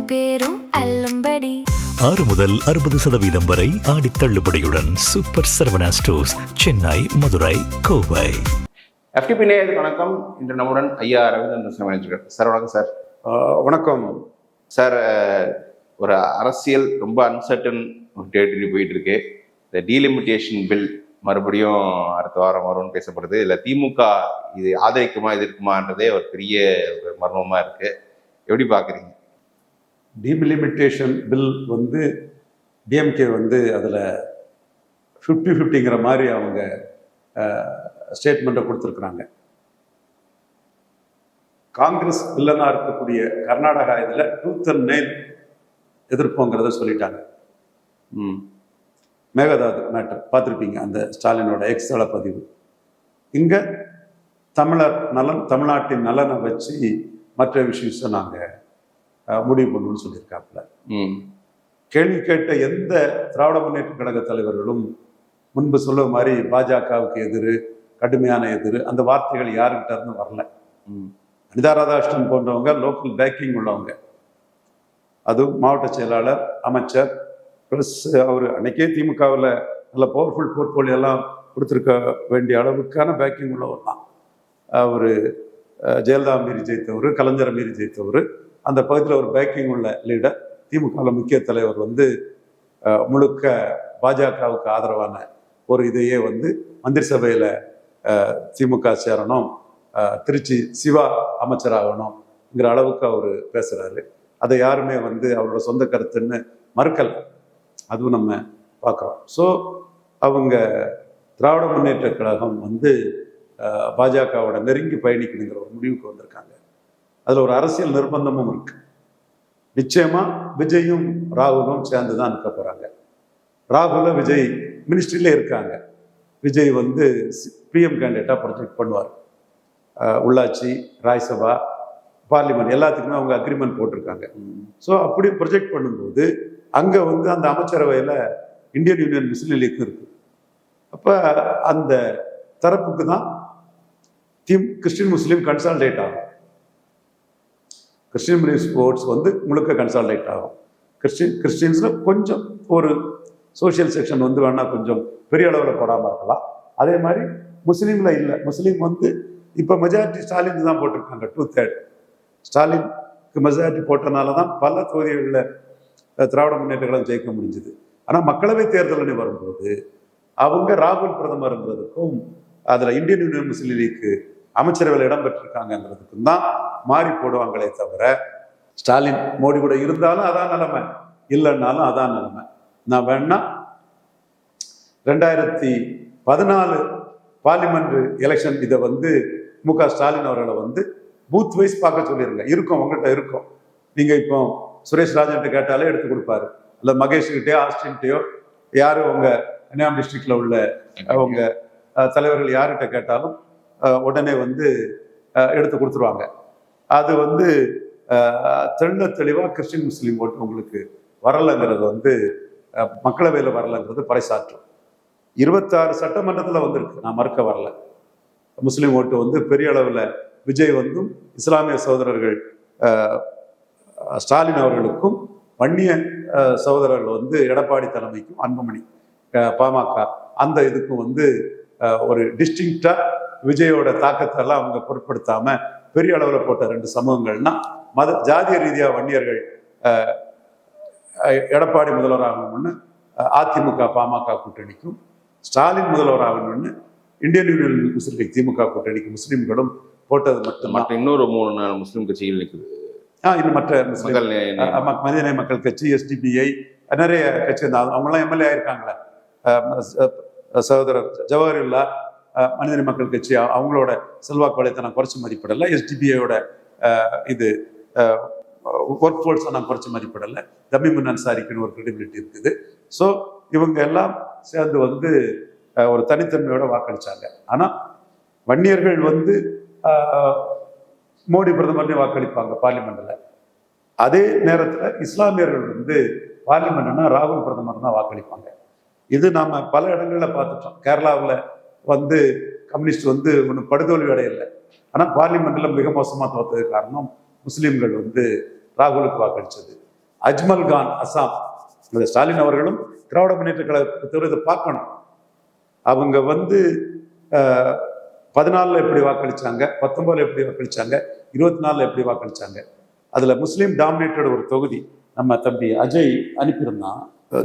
பேரும் அல்லும்படி 6 முதல் 60% வரை ஆடி தள்ளுபடியுடன் super Saravana stores, Chennai, Madurai, Kovai. FTP நேயர்களுக்கு வணக்கம். இன்று நம்முடன் ஐயா ரவீந்திரன் மேனேஜர் சார். வணக்கம் சார். வணக்கம் சார். ஒரு அரசியல் ரொம்ப அன்சர்டன் டெரிட்டரி போயிட்டு இருக்கு. இந்த டீலிமிட்டேஷன் பில் மறுபடியும் அடுத்த வாரம் வரும்னு பேசப்படுது. இல்லை திமுக இது ஆதரிக்குமா எதிர்க்குமான்றதே ஒரு பெரிய ஒரு மர்மமாக இருக்கு. எப்படி பார்க்குறீங்க? டீலிமிட்டேஷன் பில் வந்து டிஎம்கே வந்து அதில் 50-50ங்கிற மாதிரி அவங்க ஸ்டேட்மெண்ட்டை கொடுத்துருக்குறாங்க. காங்கிரஸ் வில்லனாக இருக்கக்கூடிய கர்நாடகா இதில் 209 எதிர்ப்போங்கிறத சொல்லிட்டாங்க. மேகதாது மேட்டர் பார்த்துருப்பீங்க, அந்த ஸ்டாலினோட எக்ஸ்தள பதிவு. இங்கே தமிழர் நலன், தமிழ்நாட்டின் நலனை வச்சு மற்ற விஷயத்தை நாங்கள் முடிவு பண்ணணும்னு சொல்லியிருக்காப்புல. கேள்வி கேட்ட எந்த திராவிட முன்னேற்ற கழக தலைவர்களும் முன்பு சொல்ல மாதிரி பாஜகவுக்கு எதிர், கடுமையான எதிர், அந்த வார்த்தைகள் யாருக்கிட்ட இருந்து வரல. அனிதா ராதாகிருஷ்ணன் போன்றவங்க லோக்கல் பேக்கிங் உள்ளவங்க, அதுவும் மாவட்ட செயலாளர், அமைச்சர், ப்ளஸ் அவர் அன்னைக்கே திமுகவில் நல்ல பவர்ஃபுல் போர்ட்போலியெல்லாம் கொடுத்துருக்க வேண்டிய அளவுக்கான பேக்கிங் உள்ளவர் தான். அவர் ஜெயலலிதா மீறி ஜெயித்தவர், கலைஞரை மீறி ஜெயித்தவர். அந்த பகுதியில் ஒரு பேக்கிங் உள்ள லீடர், திமுகவில் முக்கிய தலைவர் வந்து முழுக்க பாஜகவுக்கு ஆதரவான ஒரு இதையே வந்து மந்திரி சபையில் திமுக சேரணும், திருச்சி சிவா அமைச்சராகணுங்கிற அளவுக்கு அவர் பேசுகிறாரு. அதை யாருமே வந்து அவரோட சொந்த கருத்துன்னு மறுக்கலை. அதுவும் நம்ம பார்க்குறோம். ஸோ அவங்க திராவிட முன்னேற்ற கழகம் வந்து பாஜகவோட நெருங்கி பயணிக்கணுங்கிற ஒரு முடிவுக்கு வந்திருக்காங்க. அதில் ஒரு அரசியல் நிர்பந்தமும் இருக்கு. நிச்சயமாக விஜயும் ராகுலும் சேர்ந்து தான் நிற்க போகிறாங்க. ராகுல விஜய் மினிஸ்ட்ரியிலே இருக்காங்க. விஜய் வந்து பிஎம் கேண்டிடேட்டாக ப்ரொஜெக்ட் பண்ணுவார். உள்ளாட்சி, ராஜ்சபா, பார்லிமெண்ட் எல்லாத்துக்குமே அவங்க அக்ரிமெண்ட் போட்டிருக்காங்க. ஸோ அப்படி ப்ரொஜெக்ட் பண்ணும்போது அங்கே வந்து அந்த அமைச்சரவையில் இந்தியன் யூனியன் முஸ்லீம் லீக் இருக்கு. அப்போ அந்த தரப்புக்கு தான் கிறிஸ்டின் முஸ்லீம் கன்சால்டேட் ஆகும். கிறிஸ்டின் முஸ்லீம் ஓட்ஸ் வந்து முழுக்க கன்சால்டேட் ஆகும். கிறிஸ்டின்ஸில் கொஞ்சம் ஒரு சோஷியல் செக்ஷன் வந்து வேணால் கொஞ்சம் பெரிய அளவில் போடாமல் இருக்கலாம். அதே மாதிரி முஸ்லீமில் இல்லை. முஸ்லீம் வந்து இப்போ மெஜாரிட்டி ஸ்டாலின் தான் போட்டிருக்காங்க. 2/3 ஸ்டாலினுக்கு மெஜாரிட்டி போட்டனால தான் பல தொகுதிகளில் திராவிட முன்னேற்ற கழகம் ஜெயிக்க முடிஞ்சுது. ஆனால் மக்களவை தேர்தல்னு வரும்போது அவங்க ராகுல் பிரதமர்ங்கிறதுக்கும் அதில் இந்தியன் யூனியன் முஸ்லீம் லீக்கு அமைச்சரவையில் இடம் பெற்றிருக்காங்கங்கிறதுக்கும் தான் மாறி போடுவாங்களே தவிர, ஸ்டாலின் மோடி கூட இருந்தாலும் அதான் நிலைமை, இல்லைன்னாலும் அதான் நிலைமை. நான் வேணா 2014 பார்லிமெண்ட் எலெக்ஷன் இதை வந்து முக ஸ்டாலின் அவர்களை வந்து பூத் வைஸ் பார்க்க சொல்லிடுங்க. இருக்கும், உங்கள்கிட்ட இருக்கும். நீங்கள் இப்போ சுரேஷ் ராஜன்கிட்ட கேட்டாலே எடுத்து கொடுப்பாரு. இல்லை மகேஷ்கிட்டயோ ஆஸ்டின்கிட்டயோ யாரும் உங்க கன்னியாகுமரி டிஸ்ட்ரிக்ட்ல உள்ள அவங்க தலைவர்கள் யார்கிட்ட கேட்டாலும் உடனே வந்து எடுத்து கொடுத்துருவாங்க. அது வந்து தெளிவாக கிறிஸ்டின் முஸ்லீம் ஓட்டு உங்களுக்கு வரலைங்கிறது வந்து மக்களவையில் வரலைங்கிறது பறைசாற்றும். 26 சட்டமன்றத்தில் வந்திருக்கு, நான் மறுக்க வரல. முஸ்லீம் ஓட்டு வந்து பெரிய அளவில் விஜய் வந்தும் இஸ்லாமிய சகோதரர்கள் ஸ்டாலின் அவர்களுக்கும், வன்னிய சகோதரர்கள் வந்து எடப்பாடி தலைமைக்கும், அன்புமணி பாமக அந்த இதுக்கும் வந்து ஒரு டிஸ்டிங்க்டா விஜயோட தாக்கத்தெல்லாம் அவங்க பொருட்படுத்தாம பெரிய அளவில் போட்ட 2 சமூகங்கள்னா ஜாதிய ரீதியாக வன்னியர்கள் எடப்பாடி முதல்வராகணும்னு அதிமுக பாமக கூட்டணிக்கும், ஸ்டாலின் முதல்வராகணும்னு இந்தியன் யூனியன் முஸ்லீம் லீக் திமுக கூட்டணிக்கு முஸ்லீம்களும் போட்டது மட்டும். மற்ற இன்னொரு 3 முஸ்லீம் கட்சிகள் இருக்குது. இன்னும் மற்ற மனிதநேய மக்கள் கட்சி, எஸ்டிபிஐ, நிறைய கட்சி இருந்தால் அவங்களாம் எம்எல்ஏ ஆயிருக்காங்களே. சகோதரர் ஜவஹர்லா மனிதநேய மக்கள் கட்சி அவங்களோட செல்வாக்கு வளையத்தை நான் குறைச்சி மதிப்பிடலை. எஸ்டிபிஐயோட இது ஒர்க் ஃபோர்ஸை நான் குறைச்சி மதிப்பிடலை. தமிமுன் அன்சாரிக்குன்னு ஒரு கிரெடிபிலிட்டி இருக்குது. ஸோ இவங்க எல்லாம் சேர்ந்து வந்து ஒரு தனித்தன்மையோட வாக்களிச்சாங்க. ஆனால் வன்னியர்கள் வந்து மோடி பிரதமர்னே வாக்களிப்பாங்க பார்லிமெண்ட்டில். அதே நேரத்தில் இஸ்லாமியர்கள் வந்து பார்லிமெண்ட்னா ராகுல் பிரதமர் தான் வாக்களிப்பாங்க. இது நாம் பல இடங்களில் பார்த்துட்டோம். கேரளாவில் வந்து கம்யூனிஸ்ட் வந்து ஒன்றும் படுதோல்வி அடையலை. ஆனால் பார்லிமெண்ட்டில் மிக மோசமாக தோற்றதுக்கு காரணம் முஸ்லீம்கள் வந்து ராகுலுக்கு வாக்களித்தது. அஜ்மல் கான் அசாம், இந்த ஸ்டாலின் அவர்களும் திராவிட முன்னேற்ற கழகத்தை இதை பார்க்கணும். அவங்க வந்து 14 எப்படி வாக்களிச்சாங்க, 19 எப்படி வாக்களிச்சாங்க, 24 எப்படி வாக்களிச்சாங்க. அதுல முஸ்லீம் டாமினேட்டட் ஒரு தொகுதி நம்ம தம்பி அஜய் அனுப்பியிருந்தான்,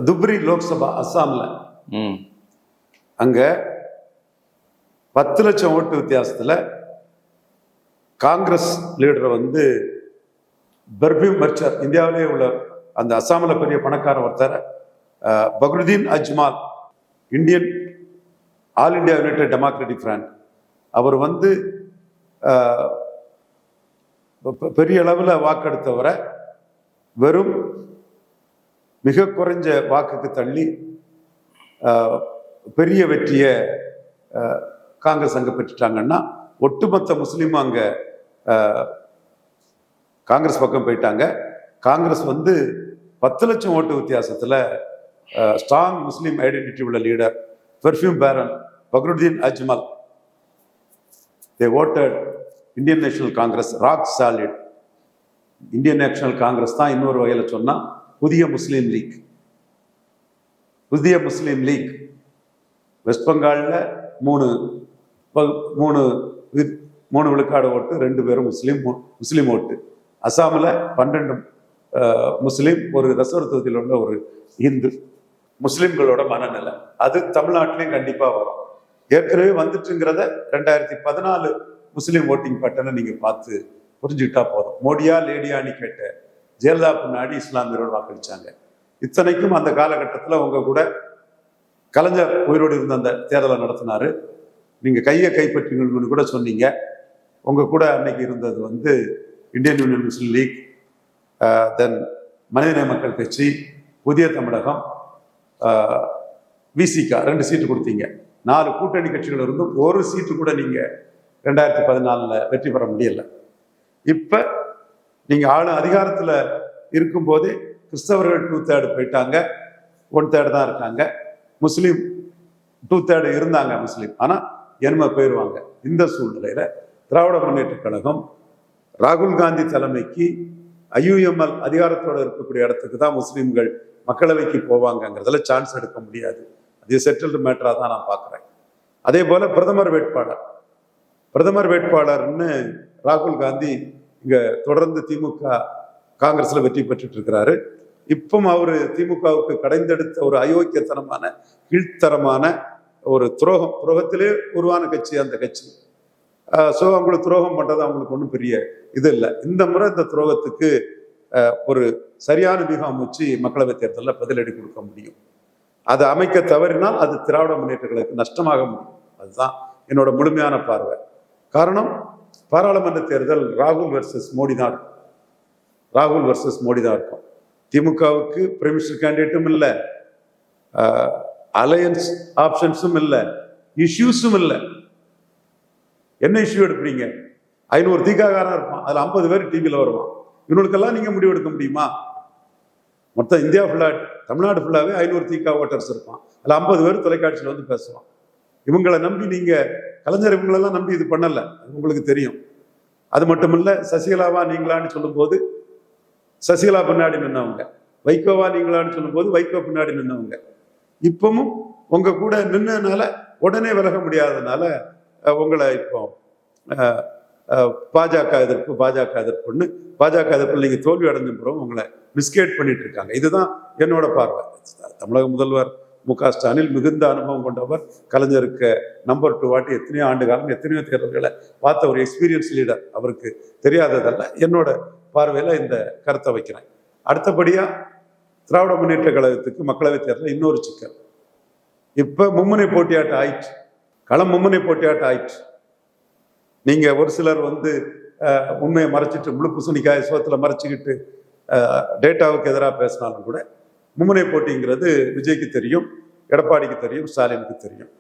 துப்ரி லோக்சபா அஸ்ஸாம்ல. அங்க 10 லட்சம் ஓட்டு வித்தியாசத்துல காங்கிரஸ் லீடரை வந்து பர்பியூம் மர்ச்சர், இந்தியாவிலே உள்ள அந்த அஸ்ஸாம்ல பெரிய பணக்கார ஒருத்தர் Badruddin Ajmal, Indian all India united democratic front, அவர் வந்து பெரிய அளவில் வாக்கெடுத்தவரை வெறும் மிக குறைஞ்ச வாக்குக்கு தள்ளி பெரிய வெற்றியை காங்கிரஸ் அங்கே பெற்றுட்டாங்கன்னா, ஒட்டுமொத்த முஸ்லீமும் அங்கே காங்கிரஸ் பக்கம் போயிட்டாங்க. காங்கிரஸ் வந்து 10 லட்சம் ஓட்டு வித்தியாசத்தில் ஸ்ட்ராங் முஸ்லீம் ஐடென்டிட்டி உள்ள லீடர் பெர்ஃப்யூம் பேரன் Fakhruddin Ajmal, they voted Indian National Congress rock solid. Indian National Congress தான் இன்னொரு வகையில் சொன்னா புதிய முஸ்லீம் லீக். புதிய முஸ்லீம் லீக் வெஸ்ட் பெங்காலில் 3 விழுக்காடு ஓட்டு, 2 பேரும் முஸ்லீம் ஓட்டு. அசாமில் 12 முஸ்லீம், ஒரு ரிசர்வ் தொகுதியில் உள்ள ஒரு இந்து. முஸ்லிம்களோட மனநிலை அது தமிழ்நாட்டிலையும் கண்டிப்பா வரும். ஏற்கனவே வந்துட்டுங்கிறத 2014 முஸ்லீம் ஓட்டிங் பேட்டர்னை நீங்க பார்த்து புரிஞ்சுக்கிட்டா போதும். மோடியா லேடியான்னு கேட்ட ஜெயலலிதா பின்னாடி இஸ்லாமியர்கள் வாக்களிச்சாங்க. இத்தனைக்கும் அந்த காலகட்டத்தில் உங்க கூட கலைஞர் உயிரோடு இருந்த அந்த தேர்தலை நடத்தினாரு. நீங்க கையை கைப்பற்றிங்கன்னு கூட சொன்னீங்க. உங்க கூட அன்னைக்கு இருந்தது வந்து இந்தியன் யூனியன் முஸ்லீம் லீக், தென் மனிதநேய மக்கள் கட்சி, புதிய தமிழகம், விசிகா 2 சீட்டு கொடுத்தீங்க. 4 கூட்டணி கட்சிகள் இருந்தும் ஒரு சீட்டு கூட நீங்க 2014 வெற்றி பெற முடியல. இப்ப நீங்க அதிகாரத்துல இருக்கும் போதே கிறிஸ்தவர்கள் 2/3 போயிட்டாங்க, 1/3 தான் இருக்காங்க. முஸ்லீம் 2/3 இருந்தாங்க முஸ்லீம், ஆனா என்மை போயிடுவாங்க. இந்த சூழ்நிலையில திராவிட முன்னேற்ற கழகம் ராகுல் காந்தி தலைமைக்கு IUML அதிகாரத்தோடு இருக்கக்கூடிய இடத்துக்கு தான் முஸ்லீம்கள் மக்களவைக்கு போவாங்கங்கிறதுல சான்ஸ் எடுக்க முடியாது. அது செட்டில்டு மேட்டரா தான் நான் பார்க்குறேன். அதே போல பிரதமர் வேட்பாளர்னு ராகுல் காந்தி இங்க தொடர்ந்து திமுக காங்கிரஸ்ல வெற்றி பெற்றுட்டு இருக்கிறாரு. இப்பவும் அவரு திமுகவுக்கு கடைந்தெடுத்த ஒரு அயோக்கியத்தனமான கீழ்த்தரமான ஒரு துரோகத்திலே உருவான கட்சி அந்த கட்சி. ஸோ அவங்களுக்கு துரோகம் பண்றது அவங்களுக்கு ஒன்றும் பெரிய இது இல்லை. இந்த முறை இந்த துரோகத்துக்கு ஒரு சரியான வியூகம் அமைச்சு மக்களவை தேர்தலில் பதிலடி கொடுக்க முடியும். அதை அமைக்க தவறினால் அது திராவிட முன்னேற்றங்களுக்கு நஷ்டமாக முடியும். அதுதான் என்னோட முழுமையான பார்வை. காரணம், பாராளுமன்ற தேர்தல் ராகுல் வர்சஸ் மோடி தான் இருக்கும். ராகுல் வர்சஸ் மோடி தான் இருக்கும். திமுகவுக்கு பிரைம் மினிஸ்டர் கேண்டிடேட்டும் இல்லை, அலையன்ஸ் ஆப்ஷன்ஸும் இல்லை, இஷ்யூஸும் இல்லை. என்ன இஷ்யூ எடுப்பீங்க? 500 தீக்காக்காரன் இருப்பான், அதில் 50 பேர் டிவியில் வருவான். இவனுக்கெல்லாம் நீங்க முடிவு எடுக்க முடியுமா? மொத்தம் இந்தியா ஃபுல்லா, தமிழ்நாடு ஃபுல்லாவே 500 தீக்கா ஓட்டர்ஸ் இருப்பான், அதில் 50 பேர் தொலைக்காட்சியில் வந்து பேசுவான். இவங்களை நம்பி நீங்க கலைஞர் இவங்களெல்லாம் நம்பி இது பண்ணல, உங்களுக்கு தெரியும். அது மட்டும் இல்ல, சசிகலாவா நீங்களான்னு சொல்லும் போது சசிகலா பின்னாடி நின்னவங்க, வைகோவா நீங்களான்னு சொல்லும் போது வைகோ பின்னாடி நின்னவங்க. இப்பவும் உங்க கூட நின்னதுனால உடனே விலக முடியாததுனால உங்களை இப்போ பாஜக எதிர்ப்புன்னு பாஜக எதிர்ப்பு நீங்க தோல்வி அடைஞ்ச பிறகு உங்களை மிஸ்கேட் பண்ணிட்டு இருக்காங்க. இதுதான் என்னோட பார்வை. தமிழக முதல்வர் மு.க. ஸ்டாலின் மிகுந்த அனுபவம் கொண்டவர், கலைஞருக்கு நம்பர் 2 வாட்டி எத்தனையோ ஆண்டு காலம் எத்தனையோ தேர்தல்களை பார்த்த ஒரு எக்ஸ்பீரியன்ஸ் லீடர். அவருக்கு தெரியாததல்ல. என்னோட பார்வையில இந்த கருத்தை வைக்கிறேன். அடுத்தபடியா திராவிட முன்னேற்ற கழகத்துக்கு மக்களவை தேர்தலில் இன்னொரு சிக்கல். இப்ப மும்முனை போட்டியாட்டம் ஆயிடுச்சு, களம் மும்முனை போட்டியாட்டம் ஆயிடுச்சு. நீங்க ஒரு சிலர் வந்து உண்மையை மறைச்சிட்டு முழு பூசணிக்காய சோத்துல மறைச்சிக்கிட்டு டேட்டாவுக்கு எதிராக பேசினாலும் கூட மும்முனை போட்டிங்கிறது விஜய்க்கு தெரியும், எடப்பாடிக்கு தெரியும், ஸ்டாலினுக்கு தெரியும்.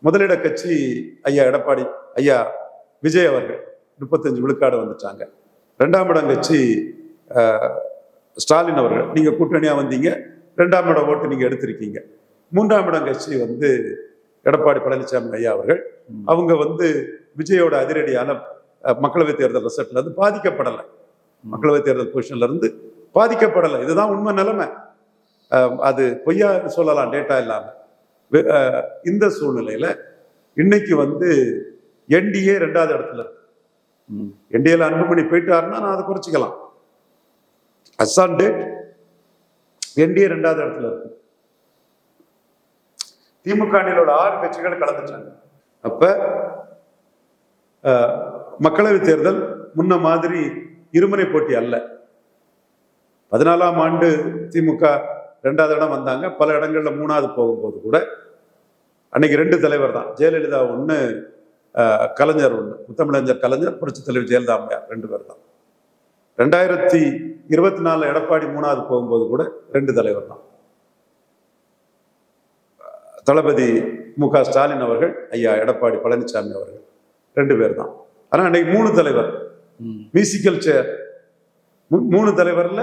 முதலிட கட்சி ஐயா விஜய் அவர்கள் 35 விழுக்காடு வந்துட்டாங்க. 2ஆம் இடம் கட்சி ஸ்டாலின் அவர்கள், நீங்க கூட்டணியா வந்தீங்க, 2ஆம் இடம் ஓட்டு நீங்க எடுத்திருக்கீங்க. 3ஆம் இடம் கட்சி வந்து எடப்பாடி பழனிசாமி ஐயா அவர்கள், அவங்க வந்து விஜயோட அதிரடியான மக்களவை தேர்தல் ரிசல்ட்ல இருந்து பாதிக்கப்படலை. மக்களவை தேர்தல் பொசிஷன்ல இருந்து பாதிக்கப்படலை. இதுதான் உண்மை நிலைமை. அது பொய்யா சொல்லலாம் டேட்டா இல்லாம. இந்த சூழ்நிலையில இன்னைக்கு வந்து என்டிஏ 2வது இடத்துல இருக்கு. என்டிஏல அன்புமணி போயிட்டாருன்னா நான் அதை குறைச்சிக்கலாம். அசான் டேட் என்டிஏ 2வது இடத்துல இருக்கு. திமுக அணியிலோட 6 கட்சிகள் கலந்துட்டாங்க. அப்ப மக்களவை தேர்தல் முன்ன மாதிரி இருமுனை போட்டி அல்ல. 14ஆம் ஆண்டு திமுக 2வது இடம் வந்தாங்க. பல இடங்கள்ல 3வது போகும்போது கூட அன்னைக்கு 2 தலைவர் தான், ஜெயலலிதா 1, கலைஞர் 1, முத்தமிழஞ்சர் கலைஞர், புரட்சி தலைவர் ஜெயலலிதா அம்மையார் 2 பேர் தான். 2024 எடப்பாடி 3வது போகும்போது கூட 2 தலைவர் தான். தளபதி மு.க. ஸ்டாலின் அவர்கள், ஐயா எடப்பாடி பழனிசாமி அவர்கள் 2 பேர் தான். ஆனா அன்னைக்கு 3 தலைவர், மியூசிக்கல் சேர். 3 தலைவர்ல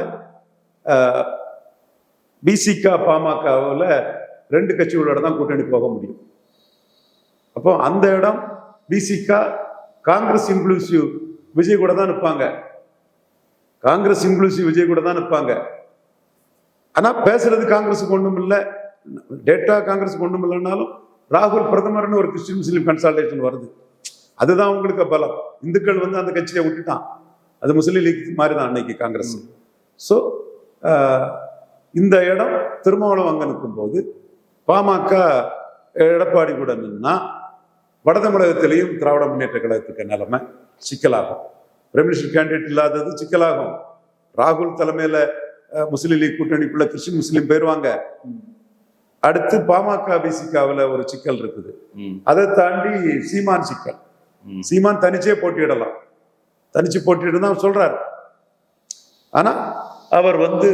பிசிக பாமகவில் 2 கட்சிகளோட தான் கூட்டணி போக முடியும். அப்போ அந்த இடம் பிசிக காங்கிரஸ் இன்க்ளூசிவ் விஜய் கூட தான் நிற்பாங்க. காங்கிரஸ் இன்க்ளூசிவ் விஜய் கூட தான் நிற்பாங்க. ஆனா பேசுறது காங்கிரஸுக்கு ஒண்ணும் இல்லை, டேட்டா காங்கிரஸுக்கு ஒண்ணும் இல்லைன்னாலும் ராகுல் பிரதமர்னு ஒரு கிறிஸ்டின் முஸ்லீம் கன்சால்டேஷன் வருது. அதுதான் உங்களுக்கு பலம். இந்துக்கள் வந்து அந்த கட்சியை விட்டுட்டான். அது முஸ்லீம் லீக் மாதிரி தான் அன்னைக்கு காங்கிரஸ். ஸோ இந்த இடம் திருமாவளவன் அங்க நிற்கும் போது பாமக எடப்பாடி கூட நின்னா வட தமிழகத்திலையும் திராவிட முன்னேற்ற கழகத்துக்கு நிலைமை சிக்கலாகும். ரெமினிஸ்டர் கேண்டிடேட் இல்லாதது சிக்கலாகும். ராகுல் தலைமையில முஸ்லீம் லீக் கூட்டணிக்குள்ள கிறிஸ்டின் முஸ்லீம் போயிருவாங்க. அடுத்து பாமக பிசிகாவில் ஒரு சிக்கல் இருக்குது. அதை தாண்டி சீமான் சிக்கல். சீமான் தனிச்சே போட்டியிடலாம். தனிச்சு போட்டியிட்டு தான் சொல்றாரு. ஆனா அவர் வந்து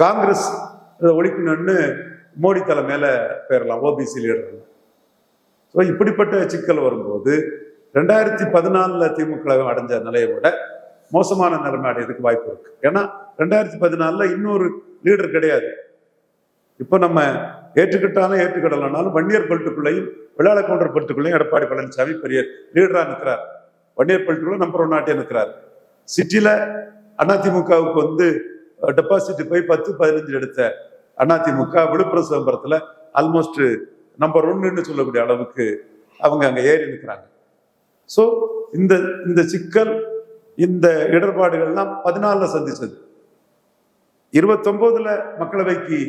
காங்கிரஸ் ஒழிக்கணும்னு மோடி தலைமையில பேரலாம், ஓபிசி லீடர். ஸோ இப்படிப்பட்ட சிக்கல் வரும்போது 2014 திமுக அடைஞ்ச நிலையை விட மோசமான நிலைமை அடையதுக்கு வாய்ப்பு இருக்கு. ஏன்னா 2014 இன்னொரு லீடர் கிடையாது. இப்போ நம்ம ஏற்றுக்கிட்டாலும் ஏற்றுக்கிடலனாலும் வன்னியர் பெல்ட்டுக்குள்ளையும் விளையாட கவுண்டர் பெல்ட்டுக்குள்ளையும் எடப்பாடி பழனிசாமி பெரிய லீடரா நிற்கிறார். வன்னியர் பெல்ட்டுக்குள்ள நம்பர் 1 ஆட்டே நிற்கிறார். சிட்டில அதிமுகவுக்கு வந்து டெபாசிட் போய் 10-15 எடுத்த அதிமுக விழுப்புரம் சிதம்பரத்துல ஆல்மோஸ்ட் நம்பர் 1ன்னு சொல்லக்கூடிய அளவுக்கு அவங்க அங்க ஏறி நிற்கிறாங்க. ஸோ இந்த சிக்கல், இந்த இடர்பாடுகள்லாம் 14 சந்திச்சது. 29 மக்களவைக்கு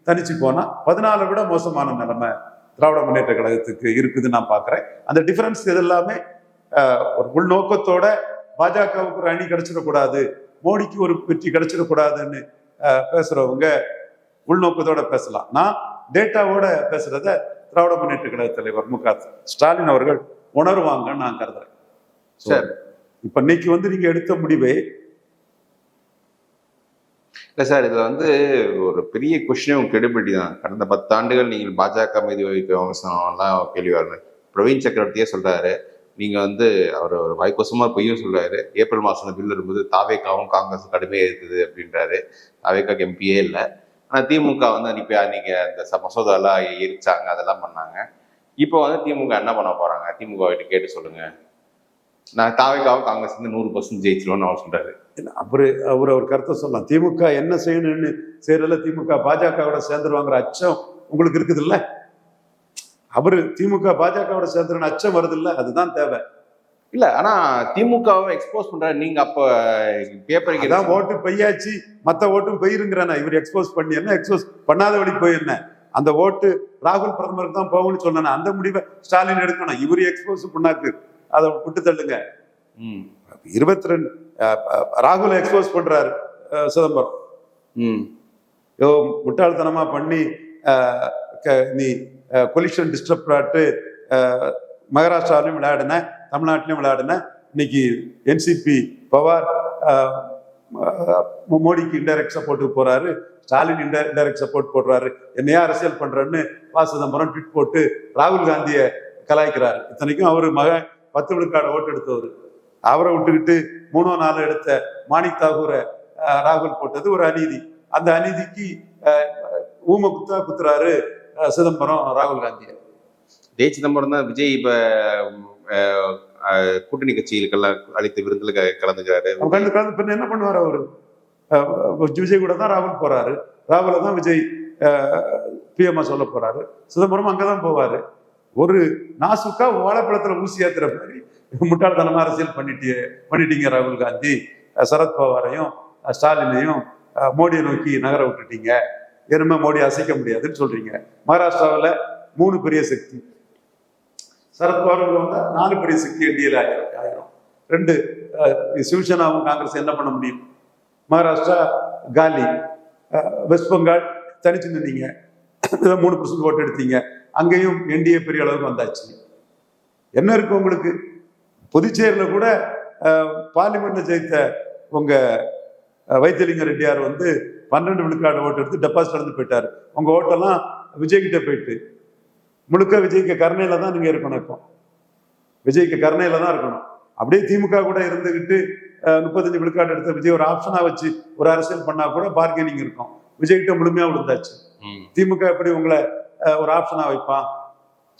தனிச்சு போனா 14 விட மோசமான நிலைமை திராவிட முன்னேற்ற கழகத்துக்கு இருக்குதுன்னு நான் பாக்குறேன். அந்த டிஃபரன்ஸ் இதெல்லாமே ஒரு உள்நோக்கத்தோட பாஜகவுக்கு ஒரு அணி கிடைச்சிடக்கூடாது, மோடிக்கு ஒரு வெற்றி கிடைச்சிடக்கூடாதுன்னு பேசுறவங்க உள்நோக்கத்தோட பேசலாம். நான் டேட்டாவோட பேசுறத திராவிட முன்னேற்ற கழக தலைவர் மு.க. ஸ்டாலின் அவர்கள் உணர்வாங்கன்னு நான் கருதுறேன். சார், இப்ப இன்னைக்கு வந்து நீங்க எடுத்த முடிவே இல்லை சார், இதுல வந்து ஒரு பெரிய கொஸ்டின் கிரெடிபிலிட்டி தான். கடந்த 10 ஆண்டுகள் நீங்கள் பாஜக மீது வைக்க விமர்சனம்லாம் கேள்வி வரணும். பிரவீன் சக்கரவர்த்தியே சொல்றாரு, நீங்க வந்து அவர் ஒரு வாய்க்கோசமா பொய்யும் சொல்றாரு. ஏப்ரல் மாசம் பில் இருக்கும்போது தாவேக்காவும் காங்கிரஸ் கடுமையாக இருக்குது அப்படின்றாரு. தாவேக்காக்கு எம்பியே இல்லை. ஆனால் திமுக வந்து அன்னைக்கு அந்த மசோதாலாம் எரிச்சாங்க, அதெல்லாம் பண்ணாங்க. இப்போ வந்து திமுக என்ன பண்ண போறாங்க? திமுக கிட்ட கேட்டு சொல்லுங்க. நான் தாவேக்காவும் காங்கிரஸ் வந்து 100% ஜெயிச்சிருவோம்னு அவர் சொல்றாரு. அவர் ஒரு கருத்தை சொல்லலாம். திமுக என்ன செய்யணும்னு செய்யறதுல திமுக பாஜகவோட சேர்ந்துருவாங்கிற அச்சம் உங்களுக்கு இருக்குது இல்ல? அவரு திமுக பாஜகவோட சேர்ந்துருன்னு அச்சம் வருது இல்ல? அதுதான் தேவை இல்ல. ஆனா திமுகவை எக்ஸ்போஸ் பண்றாரு. நீங்க அப்ப பேப்பருக்கு தான் ஓட்டு பொய்யாச்சு, மத்த ஓட்டும் போயிருங்கிறானா? இவர் எக்ஸ்போஸ் பண்ணி என்ன, எக்ஸ்போஸ் பண்ணாத வழி போயிருந்த அந்த ஓட்டு ராகுல் பிரதமருக்கு தான் போகும்னு சொன்னா அந்த முடிவை ஸ்டாலின் எடுக்கணும். இவரு எக்ஸ்போஸ் பண்ணாக்கு அதை விட்டு தள்ளுங்க. 22 ராகுல எக்ஸ்போஸ் பண்றாரு சிதம்பரம். முட்டாள்தனமா பண்ணி நீ கொலிஷன் டிஸ்டர்ப் ஆட்டு மகாராஷ்டிராலையும் விளையாடுன, தமிழ்நாட்டிலையும் விளையாடுன. இன்னைக்கு என்சிபி பவார் மோடிக்கு இன்டைரக்ட் சப்போர்ட்டுக்கு போறாரு, ஸ்டாலின் இன்டைரக்ட் சப்போர்ட் போடுறாரு. என்னையா அரசியல் பண்றேன்னு சிதம்பரம் ட்வீட் போட்டு ராகுல் காந்தியை கலாய்க்கிறாரு. இத்தனைக்கும் அவரு மகன் 10 விழுக்காடு ஓட்டு எடுத்தவர். அவரை விட்டுக்கிட்டு 3 4 எடுத்த மாணிக் தாகூரை ராகுல் போட்டது ஒரு அநீதி. அந்த அநீதிக்கு ஊம குத்துறாரு சிதம்பரம் ராகுல் காந்தியை. சிதம்பரம் தான் விஜய் இப்ப கூட்டணி கட்சிகளுக்கெல்லாம் அளித்த விருந்துல கலந்துக்கிறாரு. கலந்து பின்ன என்ன பண்ணுவார் அவரு? விஜய் கூட தான் ராகுல் போறாரு, ராகுல தான் விஜய் பிஎம்ஆ சொல்ல போறாரு, சிதம்பரம் அங்கதான் போவாரு. ஒரு நாசுக்கா வாழைப்பழத்துல ஊசி ஏத்துற மாதிரி முட்டாள்தனமா அரசியல் பண்ணிட்டீங்க ராகுல் காந்தி. சரத்பவாரையும் ஸ்டாலினையும் மோடியை நோக்கி நகர விட்டுட்டீங்க, இனிமே மோடி அசைக்க முடியாதுன்னு சொல்றீங்க. மகாராஷ்டிராவில் 3 பெரிய சக்தி, சரத்பவார் வந்தா 4 பெரிய சக்தி என்டிஏல ஆயிரும். 2 சிவசேனாவும் காங்கிரஸ் என்ன பண்ண முடியும்? மகாராஷ்டிரா காலி, வெஸ்ட் பெங்கால் தனிச்சு நின்றீங்க, 3% ஓட்டு எடுத்தீங்க, அங்கேயும் என்டிஏ பெரிய அளவுக்கு வந்தாச்சு. என்ன இருக்கு உங்களுக்கு? புதுச்சேரியில கூட பார்லிமெண்ட்ல ஜெயித்த உங்க வைத்தியலிங்க ரெட்டியார் 12 விழுக்காடு ஓட்டு எடுத்து டெபாசிட் இருந்து போயிட்டாரு. உங்க ஓட்டெல்லாம் விஜய் கிட்ட போயிட்டு முழுக்க விஜய்க்கு கருணையில தான் நீங்க இருக்கணும். இப்போ விஜய்க்கு கருணையில தான் இருக்கணும். அப்படியே திமுக கூட இருந்துகிட்டு 35 விழுக்காடு எடுத்த விஜய் ஒரு ஆப்ஷனா வச்சு ஒரு அரசியல் பண்ணா கூட பார்கெனிங் இருக்கும். விஜய்கிட்ட முழுமையா விழுந்தாச்சு. திமுக எப்படி உங்களை ஒரு ஆப்ஷனா வைப்பான்?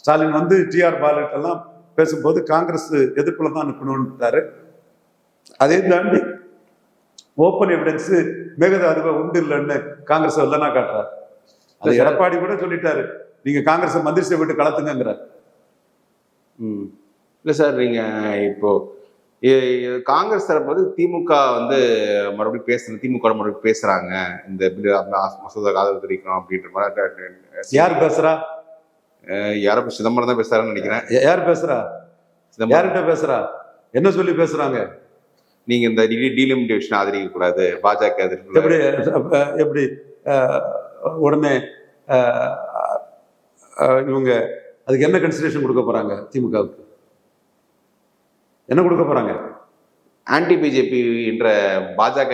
ஸ்டாலின் டிஆர் பாலுகிட்ட எல்லாம் பேசும்போது காங்கிரஸ் எதிர்ப்புல தான் நிற்கணும்ட்டாரு. அதே தாண்டி ஓப்பன் எவிடன்ஸ் மேகதாதுவை உண்டு இல்லைன்னு காங்கிரஸ் இல்லைன்னா காட்டுறாரு. அது எடப்பாடி கூட சொல்லிட்டாரு, நீங்க காங்கிரஸ் மந்திரி சபை விட்டு கலத்துங்கிறார். இல்லை சார், நீங்க இப்போ காங்கிரஸ் தரப்பு திமுக மறுபடியும் திமுக மறுபடியும் பேசுறாங்க, இந்த மசோதா ஆதரவு தெரிவிக்கணும் அப்படின்ற மாதிரி. யார் பேசுறா? யாரும் சிதம்பரம் தான் பேசுறாருன்னு நினைக்கிறேன். யார் பேசுறா? யார்கிட்ட பேசுறா? என்ன சொல்லி பேசுறாங்க? நீங்க இந்த டீலிமிட்டேஷன் ஆதரிக்க கூடாது, பாஜக எப்படி உடனே இவங்க அதுக்கு என்ன கன்சிடரேஷன் கொடுக்க போறாங்க? திமுகவுக்கு என்ன கொடுக்க போறாங்க? ஆன்டி பிஜேபி என்ற பாஜக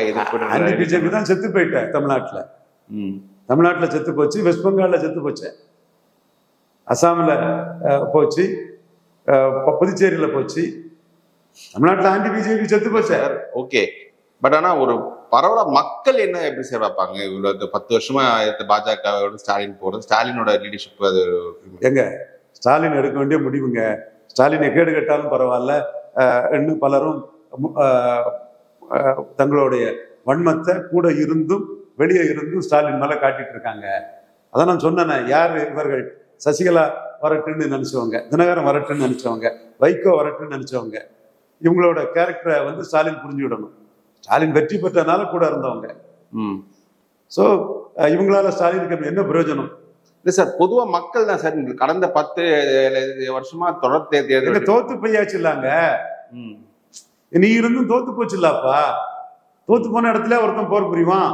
ஆன்டி பிஜேபி தான் செத்து போயிட்ட. தமிழ்நாட்டுல செத்து போச்சு, வெஸ்ட் பெங்கால்ல செத்து போச்சு, அசாம்ல போச்சு, புதுச்சேரியில போச்சு, தமிழ்நாட்டுல ஆன்டி பிஜேபி செத்து போச்சு. ஓகே, பட் ஆனா ஒரு பரவலா மக்கள் என்ன எப்படி சேர் பார்ப்பாங்க? இவ்வளவு 10 வருஷமா பாஜக ஸ்டாலின் போறது, ஸ்டாலினோட லீடர்ஷிப் அது எங்க? ஸ்டாலின் எடுக்க வேண்டிய முடிவுங்க. ஸ்டாலின் கேடு கட்டாலும் பரவாயில்ல, இன்னும் பலரும் தங்களுடைய வன்மத்தை கூட இருந்தும் வெளியே இருந்தும் ஸ்டாலின் மேல காட்டிட்டு இருக்காங்க. அதான் நான் சொன்னேன், யாரு இவர்கள்? சசிகலா வரட்டுன்னு நினைச்சவங்க, தினகரன் வரட்டுன்னு நினைச்சவங்க, வைகோ வரட்டுன்னு நினைச்சவங்க. இவங்களோட கேரக்டரை ஸ்டாலின் புரிஞ்சு விடணும். ஸ்டாலின் வெற்றி பெற்றனால கூட இருந்தவங்க. ஸோ இவங்களால ஸ்டாலினுக்கு என்ன பிரயோஜனம்? இல்லை சார், பொதுவா மக்கள் தான் சார் கடந்த 10 வருஷமா தொடர் தேர்தல் தோத்து போயாச்சு இல்லாங்க. நீ இருந்தும் தோத்து போச்சு இல்லாப்பா. தோத்து போன இடத்துல ஒருத்தன் போர் புரிவான்.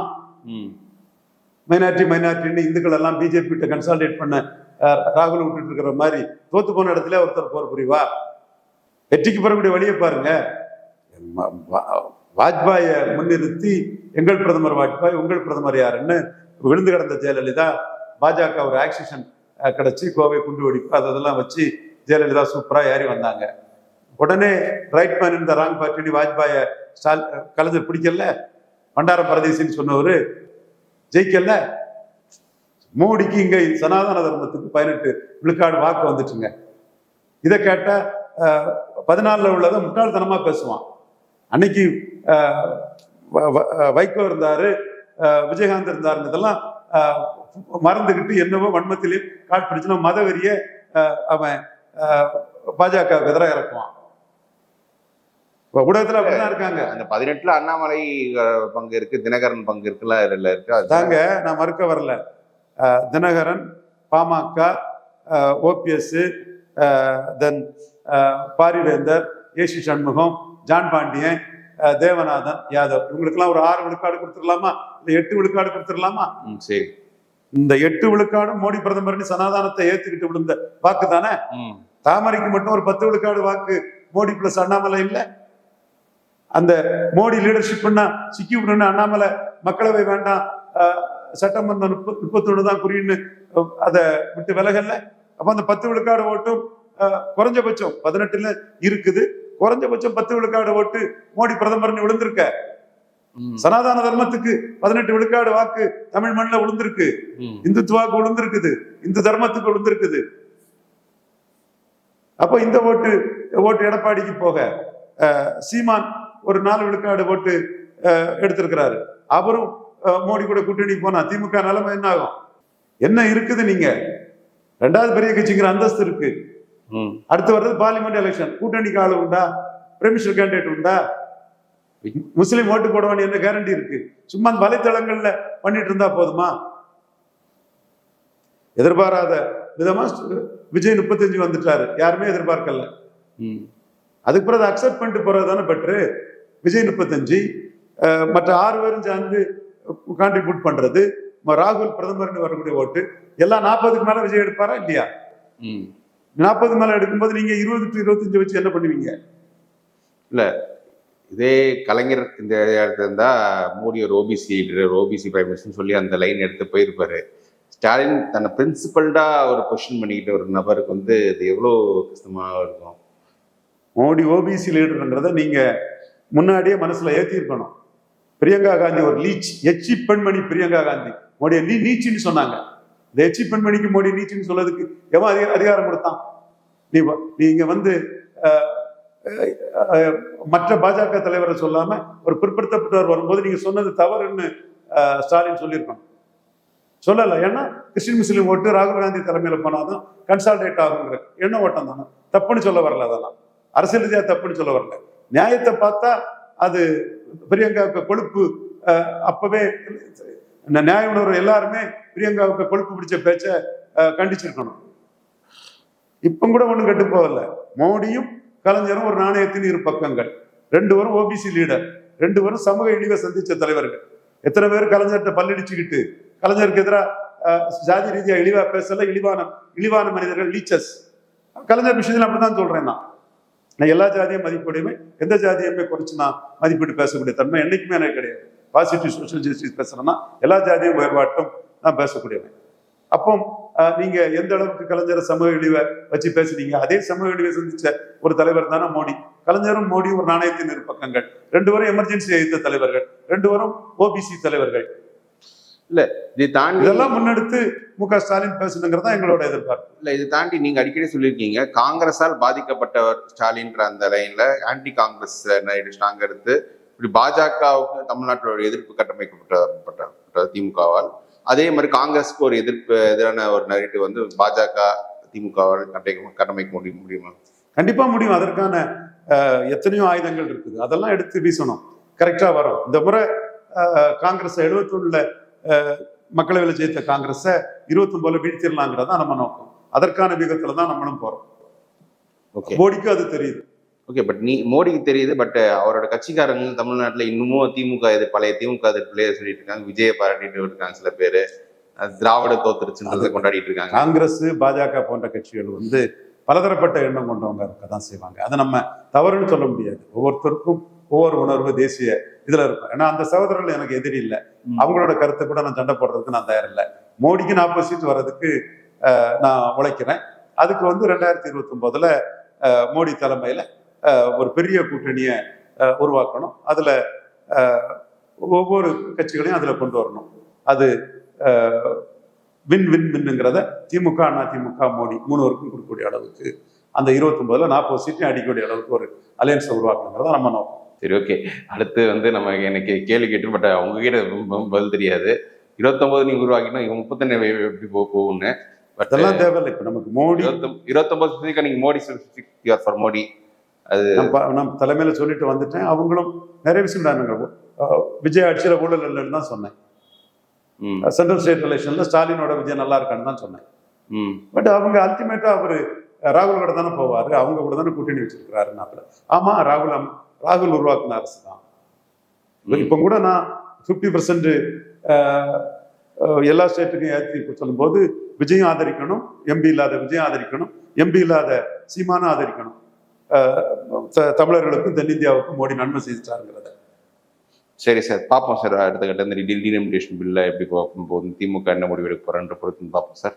மைனாரிட்டின்னு இந்துக்கள் எல்லாம் பிஜேபி கிட்ட கன்சால்டேட் பண்ண ராகுல் விட்டுட்டு இருக்கிற மாதிரி தோத்து போன இடத்துல ஒருத்தர் போர் புரிவா? வெற்றிக்கு பெறக்கூடிய வழியை பாருங்க. வாஜ்பாயை முன்னிறுத்தி எங்கள் பிரதமர் வாஜ்பாய், உங்கள் பிரதமர் யாருன்னு விழுந்து கிடந்த ஜெயலலிதா, பாஜக ஒரு ஆக்சிஷன் கிடைச்சி கோவை குண்டு வெடிப்பு அதெல்லாம் வச்சு ஜெயலலிதா சூப்பரா ஏறி வந்தாங்க. உடனே ரைட் மேன் இந்த ராங் பார்ட்டி வாஜ்பாயை கலைஞர் பிடிக்கல, பண்டார பரதேசின்னு சொன்னவரு ஜெயிக்கல. மோடிக்கு இங்க சனாதன தர்மத்துக்கு 18 விழுக்காடு வாக்கு வந்துட்டுங்க. இதை கேட்டா 14 உள்ளதை முட்டாள்தனமா பேசுவான். அன்னைக்கு வைகோ இருந்தாரு, விஜயகாந்த் இருந்தாருன்னு இதெல்லாம் மறந்துகிட்டு என்னவோ வன்மத்திலே காட்பிடிச்சுன்னா மத வெறிய அவன் பாஜகவுக்கு எதிராக இறக்குவான். ஊடகத்துல அப்படிதான் இருக்காங்க. அந்த 18ல அண்ணாமலை பங்கு இருக்கு, தினகரன் பங்கு இருக்குல்ல இருக்கு. அதாங்க நான் மறுக்க வரல. தினகரன், பாமக, ஓபிஎஸ், தென் பாரிவேந்தர், ஏசி சண்முகம், ஜான் பாண்டியன், தேவநாதன், யாதவ், இவங்களுக்கெல்லாம் ஒரு 6 விழுக்காடு கொடுத்துடலாமா? இல்ல 8 விழுக்காடு கொடுத்துடலாமா? சரி, இந்த 8 விழுக்காடும் மோடி பிரதமர் சனாதானத்தை ஏத்துக்கிட்டு விழுந்த வாக்கு தானே. தாமரைக்கு மட்டும் ஒரு 10 விழுக்காடு வாக்கு மோடி பிளஸ் அண்ணாமலை இல்ல. அந்த மோடி லீடர்ஷிப் சிக்கி விடணும். அண்ணாமலை மக்களவை வேண்டாம், சட்டமன்றம் 31 தான் குறின்னு அதை விட்டு விலகல்ல. அப்ப அந்த 10 விழுக்காடு ஓட்டும் குறைஞ்சபட்சம் 18ல இருக்குது. குறைஞ்சபட்சம் 10 விழுக்காடு ஓட்டு மோடி பிரதமர்னு விழுந்திருக்க. சனாதன தர்மத்துக்கு 18 விழுக்காடு வாக்கு தமிழ் மண்ணில் விழுந்திருக்கு. இந்துத்துவாக்கு விழுந்திருக்குது, இந்து தர்மத்துக்கு விழுந்திருக்குது. அப்போ இந்த ஓட்டு ஓட்டு எடப்பாடிக்கு போக சீமான் ஒரு 4 விழுக்காடு ஓட்டு எடுத்திருக்கிறாரு. அவரும் மோடி கூட கூட்டணி போனா திமுக நிலைமை என்ன ஆகும்? என்ன இருக்குது? நீங்க 2வது பெரிய கட்சிங்கிற அந்தஸ்து இருக்கு. அடுத்து வர்றது பார்லிமெண்ட் எலெக்ஷன். கூட்டணிக்கு ஆளு உண்டா? பிரமிஷர் கேண்டிடேட் உண்டா? முஸ்லீம் ஓட்டு போடுவான்னு என்ன கேரண்டி இருக்கு? சும்மா வலைத்தளங்கள்ல பண்ணிட்டு இருந்தா போதுமா? எதிர்பாராத விதமா விஜய் 35 வந்துட்டாரு. யாருமே எதிர்பார்க்கல. அதுக்கு பிறகு அக்செப்ட் பண்ணிட்டு போறது தானே பெட்ரு. விஜய் 35, மற்ற 6 பேரும் சேர்ந்து கான்ட்ரிபியூட் பண்றது, ராகுல் பிரதமர்னு வரக்கூடிய ஓட்டு எல்லாம் 40க்கு மேல விஜய் எடுப்பாரா இல்லையா? 40 மேல எடுக்கும்போது நீங்க 20 to 25 வச்சு என்ன பண்ணுவீங்க? இல்ல இதே கலைஞர் இந்த இடத்துல இருந்தா மோடி ஒரு OBC leader, OBC prime minister சொல்லி அந்த லைன் எடுத்து போயிருப்பாரு. ஸ்டாலின் தன்னை பிரின்சிபல்டா ஒரு பொசிஷன் பண்ணிக்கிட்ட ஒரு நபருக்கு வந்து இது எவ்வளவு கஷ்டமா இருக்கும்? மோடி ஓபிசி லீடர்ன்றதை நீங்க முன்னாடியே மனசுல ஏத்திருக்கணும். பிரியங்கா காந்தி ஒரு லீச், எச்சி பெண்மணி பிரியங்கா காந்தி மோடியை நீச்சின்னு சொன்னாங்க. இந்த எச்சி பெண்மணிக்கு மோடி நீச்சின்னு சொல்றதுக்கு எவன் அதிகாரம் கொடுத்தான்? நீங்க வந்து மற்ற பாஜக தலைவரை சொல்லாம ஒரு பிற்படுத்தப்பட்டவர் வரும்போது நீங்க சொன்னது தவறுன்னு ஸ்டாலின் சொல்லியிருக்கணும். சொல்லல. ஏன்னா கிறிஸ்டின் முஸ்லீம் ஓட்டு ராகுல் காந்தி தலைமையில போனாதான் கன்சால்டேட் ஆகுங்கிற எண்ண ஓட்டம் தானே. தப்புன்னு சொல்ல வரல. அதெல்லாம் அரசியல் ரீதியா தப்புன்னு சொல்ல வரல. நியாயத்தை பார்த்தா அது பிரியங்காவுக்கு கொழுப்பு. அப்பவே நியாய உணர்வு எல்லாருமே பிரியங்காவுக்கு கொழுப்பு பிடிச்ச பேச்ச கண்டிச்சிருக்கணும். இப்ப கூட ஒண்ணும் கெட்டு போகல. மோடியும் கலைஞரும் ஒரு நாணயத்தின் 2 பக்கங்கள். 2 பேரும் ஓபிசி லீடர், 2 பேரும் சமூக இழிவை சந்திச்ச தலைவர்கள். எத்தனை பேர் கலைஞர்கிட்ட பல்லடிச்சுக்கிட்டு கலைஞருக்கு எதிராக ஜாதி ரீதியா இழிவா பேசல. இழிவான மனிதர்கள், லீச்சஸ். கலைஞர் விஷயத்துல அப்படிதான் சொல்றேன். நான் எல்லா ஜாதியும் மதிப்புடையுமே, எந்த ஜாதியுமே குறைச்சு நான் மதிப்பீடு பேசக்கூடிய தன்மை என்னைக்குமே எனக்கு கிடையாது. பாசிட்டிவ் சோஷியல் ஜஸ்டிஸ் பேசுறேன்னா எல்லா ஜாதியும் வேறுபாட்டும் நான் பேசக்கூடியவன். அப்போ நீங்க எந்த அளவுக்கு கலைஞரை சமூக இழிவை வச்சு பேசுனீங்க, அதே சமூக இழிவை சந்திச்ச ஒரு தலைவர் தானே மோடி. கலைஞரும் மோடி ஒரு நாணயத்தின் 2 பக்கங்கள். 2 பேரும் எமர்ஜென்சி எதிர்த்த தலைவர்கள், 2 பேரும் ஓபிசி தலைவர்கள். இல்ல இதை தாண்டி இதெல்லாம் முன்னெடுத்து மு.க. ஸ்டாலின் பேசணுங்கிறதா எங்களோட எதிர்பார்ப்பு. இல்ல இதை தாண்டி நீங்க அடிக்கடி சொல்லியிருக்கீங்க, காங்கிரஸால் பாதிக்கப்பட்டவர் ஸ்டாலின்ற அந்த லைன்ல ஆன்டி காங்கிரஸ் ஸ்ட்ராங் எடுத்து இப்படி பாஜகவுக்கு தமிழ்நாட்டில் ஒரு எதிர்ப்பு கட்டமைக்கப்பட்ட திமுகவால், அதே மாதிரி காங்கிரஸுக்கு ஒரு எதிரான ஒரு நரேட்டிவ் வந்து பாஜக திமுகவால் கட்டமைக்க முடியுமா? கண்டிப்பா முடியும். அதற்கான எத்தனையோ ஆயுதங்கள் இருக்குது. அதெல்லாம் எடுத்து வீசணும். கரெக்டா வரும். இந்த முறை காங்கிரஸ் 71ல மக்களவையில் ஜெயித்த காங்கிரஸை 29 வீழ்த்திடலாங்கிறதா நம்ம நோக்கம். அதற்கான விதத்துல தான் நம்மளும் போறோம். மோடிக்கு அது தெரியுது. ஓகே, பட் மோடிக்கு தெரியுது. பட் அவரோட கட்சிக்காரங்க தமிழ்நாட்டில் இன்னமும் திமுக பழைய திமுக எதிர்ப்புலேயே சொல்லிட்டு இருக்காங்க. விஜயை பாராட்டிட்டு இருக்காங்க. சில பேர் திராவிட தோத்துருச்சுன்றதை கொண்டாடிட்டு இருக்காங்க. காங்கிரஸ், பாஜக போன்ற கட்சிகள் வந்து பலதரப்பட்ட எண்ணம் கொண்டவங்க இருக்கதான் செய்வாங்க. அதை நம்ம தவறுன்னு சொல்ல முடியாது. ஒவ்வொருத்தருக்கும் ஒவ்வொரு உணர்வு தேசிய இதுல இருக்கும். ஏன்னா அந்த சகோதரர்கள் எனக்கு எதிரி இல்லை. அவங்களோட கருத்தை கூட நான் சண்டை போடுறதுக்கு நான் தயார் இல்லை. மோடிக்கு 40 சீட் வர்றதுக்கு நான் உழைக்கிறேன். அதுக்கு வந்து 2029ல மோடி தலைமையில ஒரு பெரிய கூட்டணியை உருவாக்கணும். அதுல ஒவ்வொரு கட்சிகளையும் அதுல கொண்டு வரணும். அது வின் வின் வின்னுங்கிறத திமுக, அதிமுக, மோடி 3 பேருக்கும் கொடுக்கக்கூடிய அளவுக்கு அந்த 29ல 40 சீட்டையும் அடிக்கக்கூடிய அளவுக்கு ஒரு அலையன்ஸை உருவாக்கணுங்கிறத நம்ம நோக்கம். சரி, ஓகே. அடுத்து வந்து நம்ம எனக்கு கேள்வி கேட்டு, பட் அவங்க கிட்ட பதில் தெரியாது. 29 நீங்க உருவாக்கினா 39 எப்படி போகும்னு. பட் அதெல்லாம் தேவையில்லை. இப்ப நமக்கு மோடி 29 நீங்க மோடி ஃபார் மோடி அது நம்ம தலைமையில சொல்லிட்டு வந்துட்டேன். அவங்களும் நிறைய விஷயம் விஜய் ஆட்சியில ஊழல் இல்லைன்னு தான் சொன்னேன். சென்ட்ரல் ஸ்டேட் எலெக்ஷன்ல ஸ்டாலினோட விஜய் நல்லா இருக்கான்னு தான் சொன்னேன். பட் அவங்க அல்டிமேட்டா அவரு ராகுல் கூட தானே போவாரு. அவங்க கூட தானே கூட்டணி வச்சிருக்கிறாரு. ஆமா, ராகுல் உருவாக்குன அரசு தான். இப்ப கூட நான் 50% எல்லா ஸ்டேட்டுக்கும் ஏற்றி சொல்லும் போது விஜயம் ஆதரிக்கணும், எம்பி இல்லாத விஜயம் ஆதரிக்கணும், எம்பி இல்லாத சீமானும் ஆதரிக்கணும். தமிழர்களுக்கும் தென்னிந்தியாவுக்கும் மோடி நன்மை செய்தாருங்கிறத. சரி சார், பார்ப்போம் சார். அடுத்த கட்ட இந்த டீலிமிட்டேஷன் பில்ல எப்படி போகும் போது திமுக என்ன முடிவு எடுக்க போறேன்ற பொறுத்து பார்ப்போம் சார்.